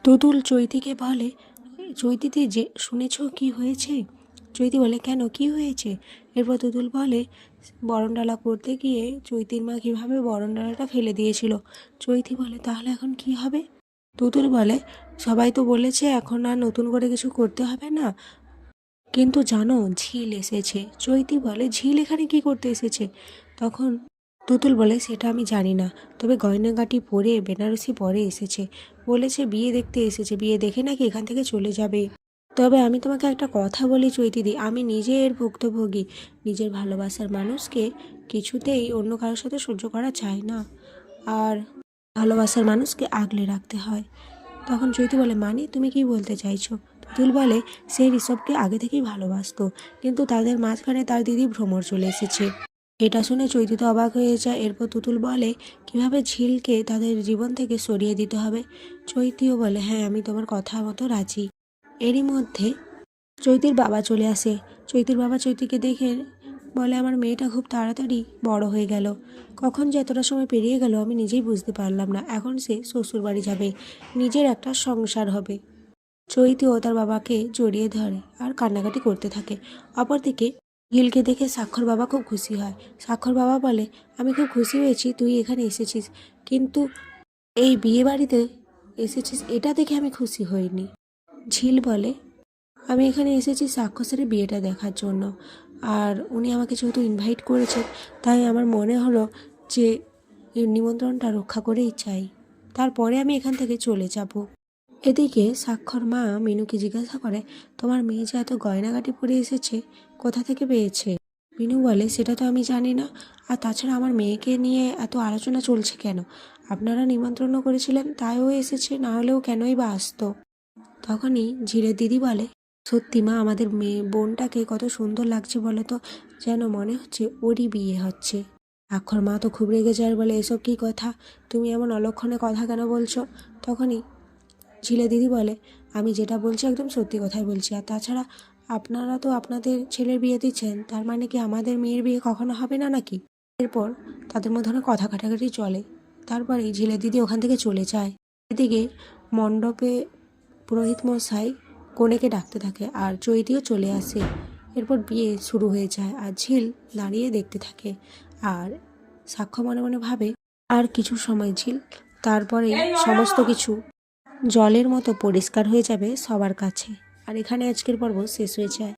তুতুল চৈতিকে বলে, চৈতিতে যে শুনেছ কি হয়েছে? চৈতি বলে, কেন কি হয়েছে? এরপর তুতুল বলে, বরণডালা করতে গিয়ে চৈতির মা কীভাবে বরণডালাটা ফেলে দিয়েছিল। চৈতি বলে, তাহলে এখন কি হবে? তুতুল বলে, সবাই তো বলেছে এখন আর নতুন করে কিছু করতে হবে না, কিন্তু জানো ঝিল এসেছে। চৈতি বলে, ঝিল এখানে কি করতে এসেছে? তখন তুতুল বলে, সেটা আমি জানি না, তবে গয়নাগাটি পরে বেনারসি পরে এসেছে, বলেছে বিয়ে দেখতে এসেছে, বিয়ে দেখে নাকি এখান থেকে চলে যাবে। তবে আমি তোমাকে একটা কথা বলি চৈতিদি, আমি নিজে এর ভুক্তভোগী। নিজের ভালোবাসার মানুষকে কিছুতেই অন্য কারোর সাথে সহ্য করা যায় না, আর ভালোবাসার মানুষকে আগলে রাখতে হয়। তখন চৈতি বলে, মানে তুমি কি বলতে চাইছো? তুতুল বলে, সে ঋষভকে আগে থেকেই ভালোবাসতো, কিন্তু তাদের মাঝখানে তার দিদি ভ্রমর চলে এসেছে। এটা শুনে চৈতি তো অবাক হয়ে যায়। এরপর তুতুল বলে, কিভাবে ঝিলকে তাদের জীবন থেকে সরিয়ে দিতে হবে। চৈতিও বলে, হ্যাঁ আমি তোমার কথা মতো রাজি। এরই মধ্যে চৈতির বাবা চলে আসে। চৈতির বাবা চৈতিকে দেখে বলে, আমার মেয়েটা খুব তাড়াতাড়ি বড় হয়ে গেল, কখন যে এতটা সময় পেরিয়ে গেল আমি নিজেই বুঝতে পারলাম না। এখন সে শ্বশুর বাড়ি যাবে, নিজের একটা সংসার হবে। চৈতিও তার বাবাকে জড়িয়ে ধরে আর কান্নাকাটি করতে থাকে। অপরদিকে ঝিলকে দেখে স্বাক্ষর বাবা খুব খুশি হয়। স্বাক্ষর বাবা বলে, আমি খুব খুশি হয়েছি তুই এখানে এসেছিস, কিন্তু এই বিয়ে বাড়িতে এসেছিস এটা দেখে আমি খুশি হইনি। ঝিল বলে, আমি এখানে এসেছি সাক্ষর বিয়েটা দেখার জন্য, আর উনি আমাকে যেহেতু ইনভাইট করেছেন, তাই আমার মনে হলো যে এই নিমন্ত্রণটা রক্ষা করেই চাই, তারপরে আমি এখান থেকে চলে যাব। এদিকে স্বাক্ষর মা মিনুকে জিজ্ঞাসা করে, তোমার মেয়ে যে এত গয়নাগাটি পরে এসেছে, কোথা থেকে পেয়েছে? মিনু বলে, সেটা তো আমি জানি না, আর তাছাড়া আমার মেয়েকে নিয়ে এত আলোচনা চলছে কেন? আপনারা নিমন্ত্রণও করেছিলেন তাইও এসেছে, না হলেও কেনই বা আসতো? তখনই ঝিলের দিদি বলে, সত্যি মা, আমাদের মেয়ে বোনটাকে কত সুন্দর লাগছে বলো তো, যেন মনে হচ্ছে ওরই বিয়ে হচ্ছে। স্বাক্ষর মা তো খুব রেগে যায়, বলে, এসব কী কথা, তুমি এমন অলক্ষণে কথা কেন বলছো? তখনই ঝিলে দিদি বলে, আমি যেটা বলছি একদম সত্যি কথাই বলছি, আর তাছাড়া আপনারা তো আপনাদের ছেলের বিয়ে দিচ্ছেন, তার মানে কি আমাদের মেয়ের বিয়ে কখনো হবে না নাকি? এরপর তাদের মধ্যে অনেক কথা কাটাকাটি চলে। তারপরে ঝিলে দিদি ওখান থেকে চলে যায়। এদিকে মণ্ডপে পুরোহিত মশাই কনেকে ডাকতে থাকে, আর চৈতিও চলে আসে। এরপর বিয়ে শুরু হয়ে যায়, আর ঝিল দাঁড়িয়ে দেখতে থাকে, আর সাক্ষ্য মনে মনে ভাবে আর কিছু সময় ঝিল, তারপরে সমস্ত কিছু জলের মতো পরিষ্কার হয়ে যাবে সবার কাছে। আর এখানে আজকের পর্ব শেষ হয়ে যায়।